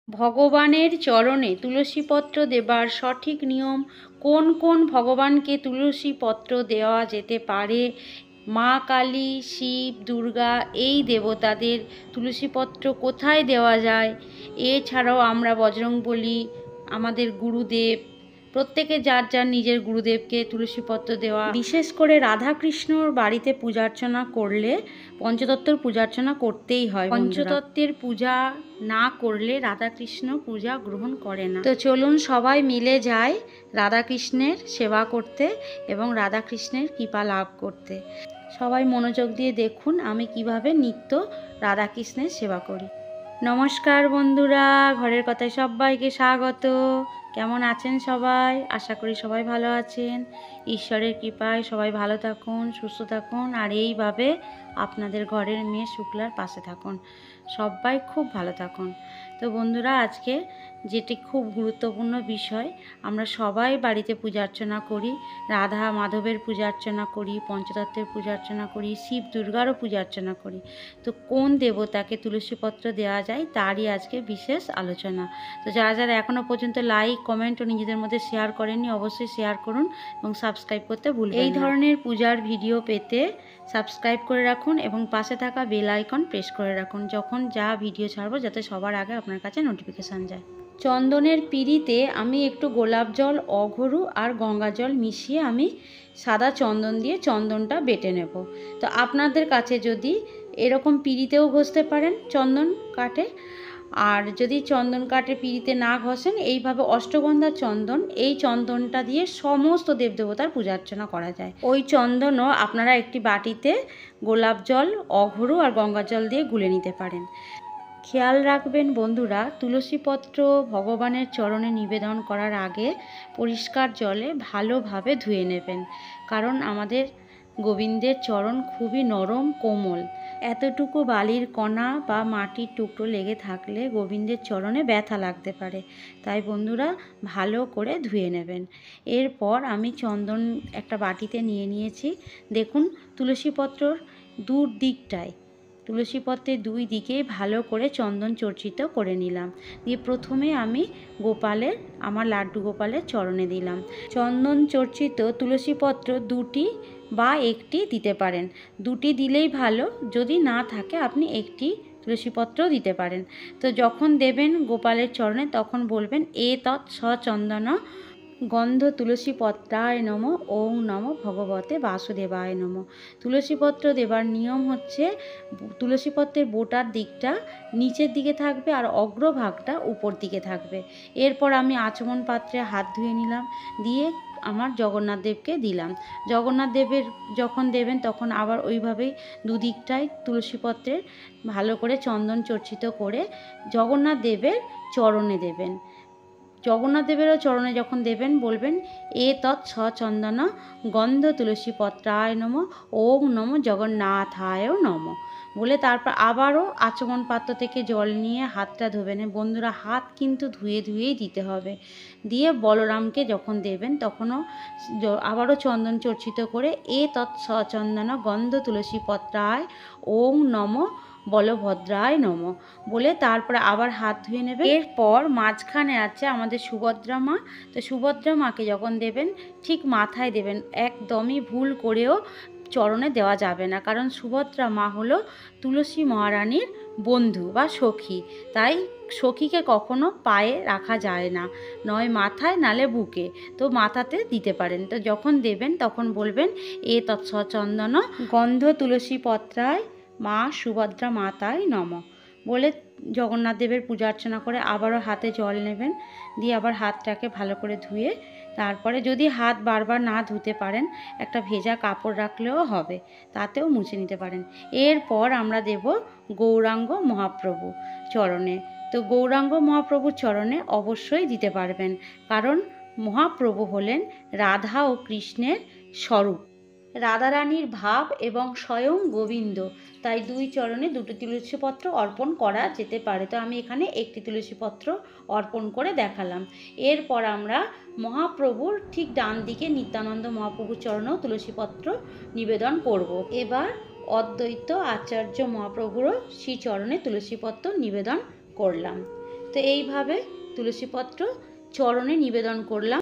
ভগবানের চরণে তুলসীপত্র দেবার সঠিক নিয়ম, কোন কোন ভগবানকে তুলসীপত্র দেওয়া যেতে পারে, মা কালী, শিব, দুর্গা এই দেবতাদের তুলসীপত্র কোথায় দেওয়া যায়, এছাড়াও আমরা বজরংবলী, আমাদের গুরুদেব, প্রত্যেকে যার যার নিজের গুরুদেবকে তুলসীপত্র দেওয়া। বিশেষ করে রাধাকৃষ্ণর বাড়িতে পূজা অর্চনা করলে পঞ্চতত্ত্বর পূজা অর্চনা করতেই হয়। পঞ্চতত্ত্বের পূজা না করলে রাধাকৃষ্ণ পূজা গ্রহণ করে না। তো চলুন সবাই মিলে যাই রাধাকৃষ্ণের সেবা করতে এবং রাধাকৃষ্ণের কৃপা লাভ করতে। সবাই মনোযোগ দিয়ে দেখুন আমি কিভাবে নিত্য রাধাকৃষ্ণের সেবা করি। নমস্কার বন্ধুরা, ঘরের কথায় সবাইকে স্বাগত। কেমন আছেন সবাই? আশা করি সবাই ভালো আছেন। ঈশ্বরের কৃপায় সবাই ভালো থাকুন, সুস্থ থাকুন, আর এইভাবে আপনাদের ঘরের মেয়ে শুক্লার পাশে থাকুন। সবাই খুব ভালো থাকুন। তো বন্ধুরা, আজকে যেটি খুব গুরুত্বপূর্ণ বিষয়, আমরা সবাই বাড়িতে পূজা অর্চনা করি, রাধা মাধবের পূজা অর্চনা করি, পঞ্চতত্ত্বের পূজা অর্চনা করি, শিব দুর্গারও পূজা অর্চনা করি। তো কোন দেবতাকে তুলসীপত্র দেওয়া যায় তারই আজকে বিশেষ আলোচনা। তো যারা যারা এখনও পর্যন্ত লাইক, কমেন্ট ও নিজেদের মধ্যে শেয়ার করেননি অবশ্যই শেয়ার করুন এবং সাবস্ক্রাইব করতে ভুলবেন না। এই ধরনের পূজার ভিডিও পেতে সাবস্ক্রাইব করে রাখুন এবং পাশে থাকা বেল আইকন প্রেস করে রাখুন, যখন যা ভিডিও ছাড়বো যাতে সবার আগে আপনার কাছে নোটিফিকেশান যায়। চন্দনের পিঁড়িতে আমি একটু গোলাপ জল, অঘরু আর গঙ্গা জল মিশিয়ে আমি সাদা চন্দন দিয়ে চন্দনটা বেটে নেব। তো আপনাদের কাছে যদি এরকম পিঁড়িতেও ঘষতে পারেন চন্দন কাঠে, আর যদি চন্দন কাঠে পিঁড়িতে না ঘষেন, এইভাবে অষ্টগন্ধা চন্দন, এই চন্দনটা দিয়ে সমস্ত দেবদেবতার পূজা অর্চনা করা যায়। ওই চন্দনও আপনারা একটি বাটিতে গোলাপ জল, অঘরু আর গঙ্গা জল দিয়ে গুলে নিতে পারেন। খেয়াল রাখবেন বন্ধুরা, তুলসীপত্র ভগবানের চরণে নিবেদন করার আগে পরিষ্কার জলে ভালোভাবে ধুয়ে নেবেন, কারণ আমাদের গোবিন্দের চরণ খুবই নরম, কোমল। এতটুকু বালির কণা বা মাটির টুকরো লেগে থাকলে গোবিন্দের চরণে ব্যথা লাগতে পারে, তাই বন্ধুরা ভালো করে ধুয়ে নেবেন। এরপর আমি চন্দন একটা বাটিতে নিয়ে নিয়েছি। দেখুন, তুলসীপত্রর তুলসীপত্রের দুই দিকেই ভালো করে চন্দন চর্চিত করে নিলাম। দিয়ে প্রথমে আমি আমার লাড্ডু গোপালের চরণে দিলাম। চন্দন চর্চিত তুলসীপত্র দুটি বা একটি দিতে পারেন, দুটি দিলেই ভালো, যদি না থাকে আপনি একটি তুলসীপত্র দিতে পারেন। তো যখন দেবেন গোপালের চরণে তখন বলবেন এ তৎ সচন্দন গন্ধ তুলসীপত্রায় নম, ওং নম ভগবতে বাসুদেবায় নম। তুলসীপত্র দেবার নিয়ম হচ্ছে, তুলসীপত্রের বোটার দিকটা নিচের দিকে থাকবে আর অগ্রভাগটা উপর দিকে থাকবে। এরপর আমি আচমন পাত্রে হাত ধুয়ে নিলাম, দিয়ে আমার জগন্নাথ দেবকে দিলাম। জগন্নাথ দেবের যখন দেবেন তখন আবার ওইভাবেই দুদিকটায় তুলসীপত্রের ভালো করে চন্দন চর্চিত করে জগন্নাথ দেবের চরণে দেবেন। জগন্নাথ দেবেরও চরণে যখন দেবেন বলবেন এ তৎ সচন্দন গন্ধ তুলসীপত্রায় নম, ওং নম জগন্নাথায় নম বলে তারপর আবারও আচমন পাত্র থেকে জল নিয়ে হাতটা ধোবেন। বন্ধুরা, হাত কিন্তু ধুয়েই দিতে হবে। দিয়ে বলরামকে যখন দেবেন তখনও আবারও চন্দন চর্চিত করে এ তৎ সচন্দন গন্ধ তুলসীপত্রায় ওং নম বলভদ্রায় নম বলে তারপরে আবার হাত ধুয়ে নেবেন। এরপর মাঝখানে আছে আমাদের সুভদ্রা মা। তো সুভদ্রা মাকে যখন দেবেন ঠিক মাথায় দেবেন, একদমই ভুল করেও চরণে দেওয়া যাবে না, কারণ সুভদ্রা মা হলো তুলসী মহারানীর বন্ধু বা সখী, তাই সখীকে কখনো পায়ে রাখা যায় না, নয় মাথায় নালে বুকে। তো মাথাতে দিতে পারেন। তো যখন দেবেন তখন বলবেন এ তৎসচন্দন গন্ধ তুলসীপত্রায় মা সুভদ্রা মাতায় নম বলে জগন্নাথ দেবের পূজা অর্চনা করে আবারও হাতে জল নেবেন। দিয়ে আবার হাতটাকে ভালো করে ধুয়ে তারপরে যদি হাত বারবার না ধুতে পারেন একটা ভেজা কাপড় রাখলেও হবে, তাতেও মুছে নিতে পারেন। এরপর আমরা দেব গৌরাঙ্গ মহাপ্রভু চরণে। তো গৌরাঙ্গ মহাপ্রভুর চরণে অবশ্যই দিতে পারবেন, কারণ মহাপ্রভু হলেন রাধা ও কৃষ্ণের স্বরূপ, রাধারানীর ভাব এবং স্বয়ং গোবিন্দ, তাই দুই চরণে দুটো তুলসীপত্র অর্পণ করা যেতে পারে। তো আমি এখানে একটি তুলসীপত্র অর্পণ করে দেখালাম। এরপর আমরা মহাপ্রভুর ঠিক ডান দিকে নিত্যানন্দ মহাপ্রভুর চরণেও তুলসীপত্র নিবেদন করব। এবার অদ্বৈত আচার্য মহাপ্রভুরও শ্রীচরণে তুলসীপত্র নিবেদন করলাম। তো তো এইভাবে তুলসীপত্র চরণে নিবেদন করলাম।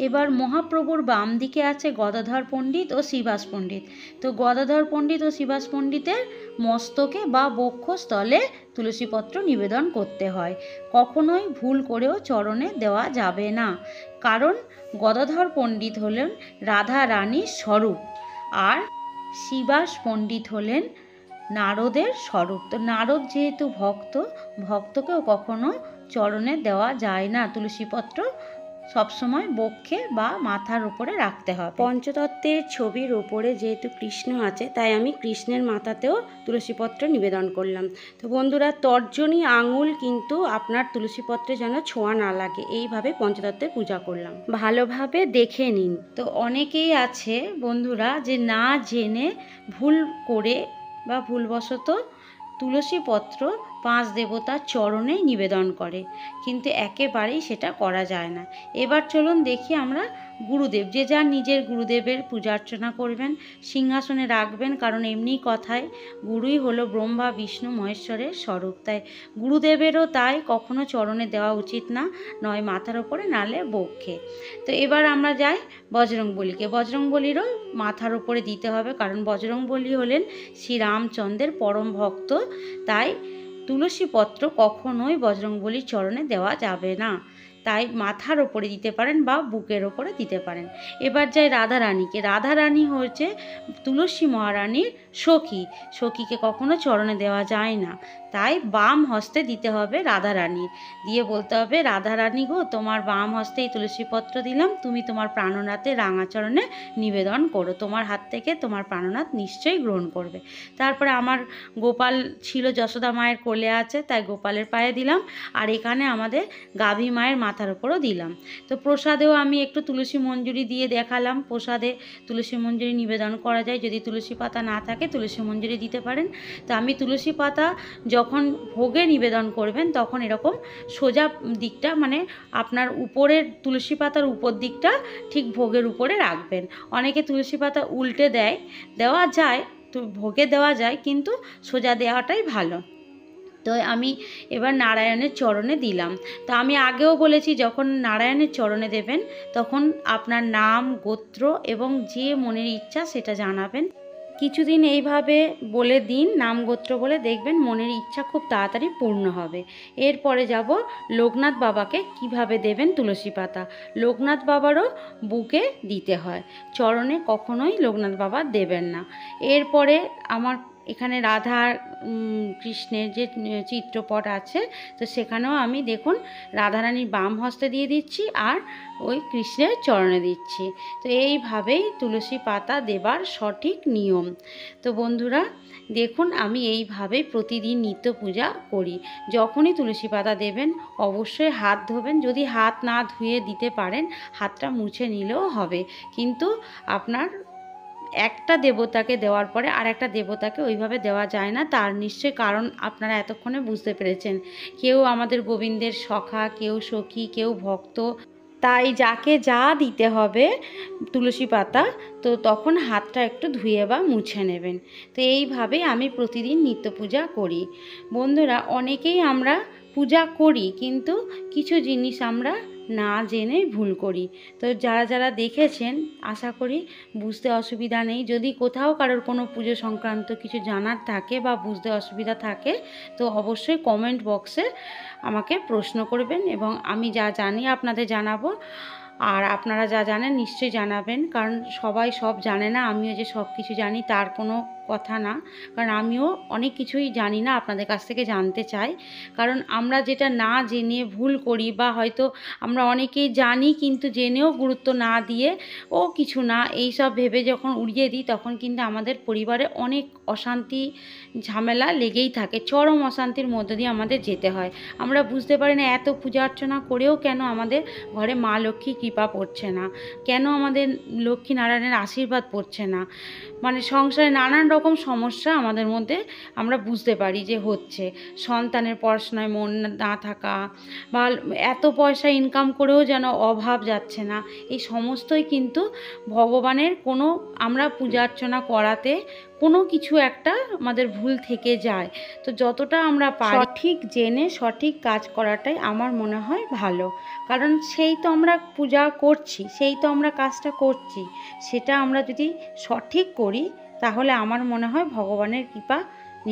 এবার মহাপ্রভুর বাম দিকে আছে গদাধর পণ্ডিত ও শ্রীবাস পণ্ডিত। তো গদাধর পণ্ডিত ও শ্রীবাস পণ্ডিতের মস্তকে বা বক্ষস্থলে তুলসীপত্র নিবেদন করতে হয়। কখনোই ভুল করেও চরণে দেওয়া যাবে না, কারণ গদাধর পণ্ডিত হলেন রাধা রানীর স্বরূপ আর শ্রীবাস পণ্ডিত হলেন নারদের স্বরূপ। তো নারদ যেহেতু ভক্তকেও কখনো চরণে দেওয়া যায় না। তুলসীপত্র সবসময় বক্ষে বা মাথার উপরে রাখতে হবে। পঞ্চতত্ত্বের ছবির ওপরে যেহেতু কৃষ্ণ আছে, তাই আমি কৃষ্ণের মাথাতেও তুলসীপত্র নিবেদন করলাম। তো বন্ধুরা, তর্জনী আঙুল কিন্তু আপনার তুলসীপত্রে যেন ছোঁয়া না লাগে, এইভাবে পঞ্চতত্ত্বের পূজা করলাম। ভালোভাবে দেখে নিন। তো অনেকেই আছে বন্ধুরা যে না জেনে ভুল করে বা ভুলবশত তুলসীপত্র 5 দেবতার চরণে নিবেদন করে, কিন্তু একেবারেই সেটা করা যায় না। এবার চলুন দেখি আমরা গুরুদেব, যে যার নিজের গুরুদেবের পূজা অর্চনা করবেন, সিংহাসনে রাখবেন, কারণ এমনি কথায় গুরুই হলো ব্রহ্মা বিষ্ণু মহেশ্বরের স্বরূপ। তাই গুরুদেবেরও তাই কখনো চরণে দেওয়া উচিত না, নয় মাথার ওপরে নালে বক্ষে। তো এবার আমরা যাই বজরংবলীকে। বজরংবলীরও মাথার ওপরে দিতে হবে, কারণ বজরংবলী হলেন শ্রীরামচন্দ্রের পরম ভক্ত। তাই তুলসীপত্র কখনোই বজরংবলীর চরণে দেওয়া যাবে না, তাই মাথার ওপরে দিতে পারেন বা বুকের ওপরে দিতে পারেন। এবার যাই রাধারানীকে। রাধারানী হচ্ছে তুলসী মহারানীর সখীকে কখনো চরণে দেওয়া যায় না, তাই বাম হস্তে দিতে হবে রাধারানীর। দিয়ে বলতে হবে, রাধারানী গো, তোমার বাম হস্তে এই তুলসীপত্র দিলাম, তুমি তোমার প্রাণনাথে রাঙাচরণে নিবেদন করো, তোমার হাত থেকে তোমার প্রাণনাথ নিশ্চয়ই গ্রহণ করবে। তারপরে আমার গোপাল ছিল যশোদা মায়ের কোলে আছে, তাই গোপালের পায়ে দিলাম, আর এখানে আমাদের গাভী মায়ের মাথার উপরও দিলাম। তো প্রসাদেও আমি একটু তুলসী মঞ্জুরি দিয়ে দেখালাম। প্রসাদে তুলসী মঞ্জুরি নিবেদন করা যায়, যদি তুলসী পাতা না থাকে তুলসী মঞ্জুরি দিতে পারেন। তো আমি তুলসী পাতা যখন ভোগে নিবেদন করবেন তখন এরকম সোজা দিকটা, মানে আপনার উপরের তুলসী পাতার উপর দিকটা ঠিক ভোগের উপরে রাখবেন। অনেকে তুলসী পাতা উল্টে দেওয়া যায়, তো ভোগে দেওয়া যায়, কিন্তু সোজা দেওয়াটাই ভালো। তো আমি এবার নারায়ণের চরণে দিলাম। তো আমি আগেও বলেছি, যখন নারায়ণের চরণে দেবেন তখন আপনার নাম, গোত্র এবং যে মনের ইচ্ছা সেটা জানাবেন। কিছুদিন এইভাবে বলে দিন, নাম গোত্র বলে, দেখবেন মনের ইচ্ছা খুব তাড়াতাড়ি পূর্ণ হবে। এরপরে যাব লোকনাথ বাবাকে কিভাবে দেবেন তুলসী পাতা। লোকনাথ বাবারও বুকে দিতে হয়, চরণে কখনোই লোকনাথ বাবা দেবেন না। এরপরে আমার এখানে রাধা কৃষ্ণের যে চিত্রপট আছে, তো সেখানেও আমি দেখুন রাধারানীর বাম হস্তে দিয়ে দিচ্ছি আর ওই কৃষ্ণের চরণে দিচ্ছি। তো এইভাবেই তুলসী পাতা দেবার সঠিক নিয়ম। তো বন্ধুরা দেখুন, আমি এইভাবেই প্রতিদিন নিত্য পূজা করি। যখনই তুলসী পাতা দেবেন অবশ্যই হাত ধোবেন, যদি হাত না ধুয়ে দিতে পারেন হাতটা মুছে নিলেও হবে, কিন্তু আপনার একটা দেবতাকে দেওয়ার পরে আর একটা দেবতাকে ওইভাবে দেওয়া যায় না। তার নিশ্চয় কারণ আপনারা এতক্ষণে বুঝতে পেরেছেন। কেউ আমাদের গোবিন্দের সখা, কেউ সখী, কেউ ভক্ত, তাই যাকে যা দিতে হবে তুলসী পাতা, তো তখন হাতটা একটু ধুয়ে বা মুছে নেবেন। তো এইভাবেই আমি প্রতিদিন নিত্য পূজা করি। বন্ধুরা, অনেকেই আমরা পূজা করি, কিন্তু কিছু জিনিস আমরা না জেনে ভুল করি। তো যারা যারা দেখেছেন আশা করি বুঝতে অসুবিধা নেই। যদি কোথাও কারোর কোনো পুজো সংক্রান্ত কিছু জানার থাকে বা বুঝতে অসুবিধা থাকে, তো অবশ্যই কমেন্ট বক্সে আমাকে প্রশ্ন করবেন এবং আমি যা জানি আপনাদের জানাবো। আর আপনারা যা জানেন নিশ্চয়ই জানাবেন, কারণ সবাই সব জানে না। আমিও যে সব কিছু জানি তার কোনো কথা না, কারণ আমিও অনেক কিছুই জানি না, আপনাদের কাছ থেকে জানতে চাই। কারণ আমরা যেটা না জেনে ভুল করি, বা হয়তো আমরা অনেকেই জানি কিন্তু জেনেও গুরুত্ব না দিয়ে ও কিছু না এই সব ভেবে যখন উড়িয়ে দিই, তখন কিন্তু আমাদের পরিবারে অনেক অশান্তি ঝামেলা লেগেই থাকে। চরম অশান্তির মধ্য দিয়ে আমাদের যেতে হয়। আমরা বুঝতে পারি না এত পূজা অর্চনা করেও কেন আমাদের ঘরে মা লক্ষ্মী কৃপা পড়ছে না, কেন আমাদের লক্ষ্মী নারায়ণের আশীর্বাদ পড়ছে না। মানে সংসারে নানান রকম সমস্যা আমাদের মধ্যে আমরা বুঝতে পারি যে হচ্ছে। সন্তানের পড়াশোনায় মন না থাকা, বা এত পয়সা ইনকাম করেও যেন অভাব যাচ্ছে না, এই সমস্তই কিন্তু ভগবানের কোনো আমরা পূজা অর্চনা করাতে কোনো কিছু একটা আমাদের ভুল থেকে যায়। তো যতটা আমরা পারি সঠিক জেনে সঠিক কাজ করাটাই আমার মনে হয় ভালো, কারণ সেই তো আমরা পূজা করছি, সেই তো আমরা কাজটা করছি, সেটা আমরা যদি সঠিক করি তাহলে আমার মনে হয় ভগবানের কৃপা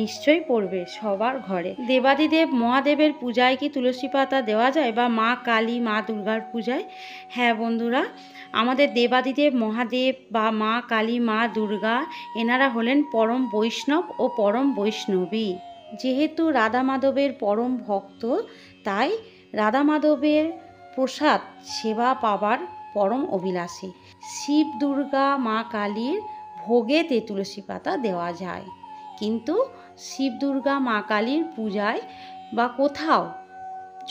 নিশ্চয়ই পড়বে সবার ঘরে। দেবাদিদেব মহাদেবের পূজায় কি তুলসী পাতা দেওয়া যায়, বা মা কালী মা দুর্গার পূজায়? হ্যাঁ বন্ধুরা, আমাদের দেবাদিদেব মহাদেব বা মা কালী মা দুর্গা এনারা হলেন পরম বৈষ্ণব ও পরম বৈষ্ণবী। যেহেতু রাধা মাধবের পরম ভক্ত, তাই রাধা মাধবের প্রসাদ সেবা পাবার পরম অভিলাষী। শিব দুর্গা মা কালীর ভোগেতে তুলসী পাতা দেওয়া যায়, কিন্তু শিব দুর্গা মা কালীর পূজায় বা কোথাও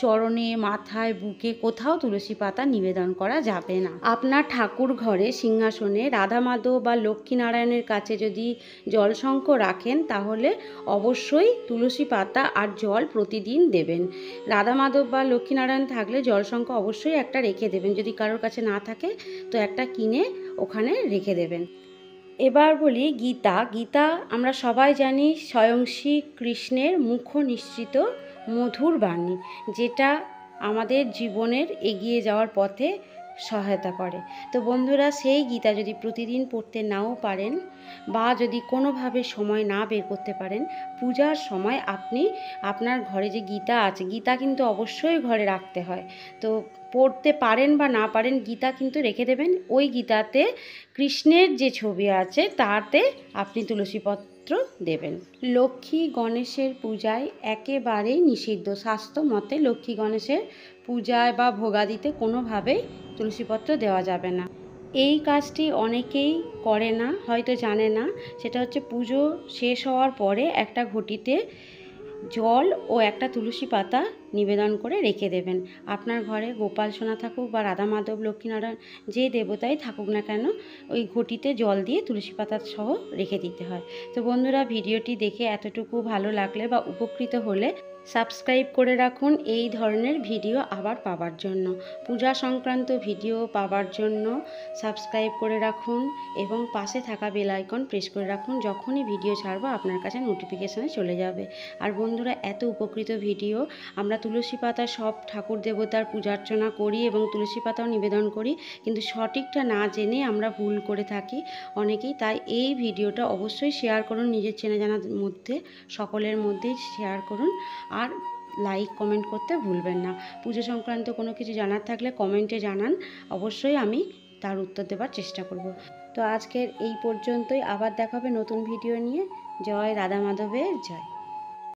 চরণে মাথায় বুকে কোথাও তুলসী পাতা নিবেদন করা যাবে না। আপনার ঠাকুর ঘরে সিংহাসনে রাধা মাধব বা লক্ষ্মীনারায়ণের কাছে যদি জলশঙ্খ রাখেন তাহলে অবশ্যই তুলসী পাতা আর জল প্রতিদিন দেবেন। রাধা মাধব বা লক্ষ্মীনারায়ণ থাকলে জলশঙ্খ অবশ্যই একটা রেখে দেবেন, যদি কারোর কাছে না থাকে তো একটা কিনে ওখানে রেখে দেবেন। এবার বলি গীতা। গীতা আমরা সবাই জানি স্বয়ং শ্রী কৃষ্ণের মুখ নিঃসৃত মধুর বাণী, যেটা আমাদের জীবনের এগিয়ে যাওয়ার পথে সহায়তা করে। তো বন্ধুরা, সেই গীতা যদি প্রতিদিন পড়তে নাও পারেন বা যদি কোনোভাবে সময় না বের করতে পারেন, পূজার সময় আপনি আপনার ঘরে যে গীতা আছে, গীতা কিন্তু অবশ্যই ঘরে রাখতে হয়, তো পড়তে পারেন বা না পারেন গীতা কিন্তু রেখে দেবেন। ওই গীতাতে কৃষ্ণের যে ছবি আছে তাতে আপনি তুলসীপত্র দেবেন। লক্ষ্মী গণেশের পূজায় একেবারেই নিষিদ্ধ। শাস্ত্র মতে লক্ষ্মী গণেশের পূজায় বা ভোগাদিতে কোনোভাবেই তুলসীপত্র দেওয়া যাবে না। এই কাজটি অনেকেই করে না, হয়তো জানে না। সেটা হচ্ছে পুজো শেষ হওয়ার পরে একটা ঘটিতে জল ও একটা তুলসী পাতা নিবেদন করে রেখে দেবেন। আপনার ঘরে গোপাল সোনা থাকুক বা রাধা মাধব লক্ষ্মীনারায়ণ যে দেবতাই থাকুক না কেন, ওই ঘটিতে জল দিয়ে তুলসী পাতা সহ রেখে দিতে হয়। তো বন্ধুরা, ভিডিওটি দেখে এতটুকু ভালো লাগলে বা উপকৃত হলে সাবস্ক্রাইব করে রাখুন এই ধরনের ভিডিও আবার পাবার জন্য। পূজা সংক্রান্ত ভিডিও পাবার জন্য সাবস্ক্রাইব করে রাখুন এবং পাশে থাকা বেল আইকন প্রেস করে রাখুন। যখনই ভিডিও ছাড়বো আপনার কাছে নোটিফিকেশানে চলে যাবে। আর বন্ধুরা, এত উপকৃত ভিডিও আমরা তুলসী পাতা সব ঠাকুর দেবতার পূজা অর্চনা করি এবং তুলসী পাতাও নিবেদন করি, কিন্তু সঠিকটা না জেনে আমরা ভুল করে থাকি অনেকেই। তাই এই ভিডিওটা অবশ্যই শেয়ার করুন, নিজের চেনা জানার মধ্যে সকলের মধ্যেই শেয়ার করুন, আর লাইক কমেন্ট করতে ভুলবেন না। পুজো সংক্রান্ত কোনো কিছু জানার থাকলে কমেন্টে জানান, অবশ্যই আমি তার উত্তর দেওয়ার চেষ্টা করব। তো আজকের এই পর্যন্তই, আবার দেখা হবে নতুন ভিডিও নিয়ে। জয় রাধা মাধবের জয়।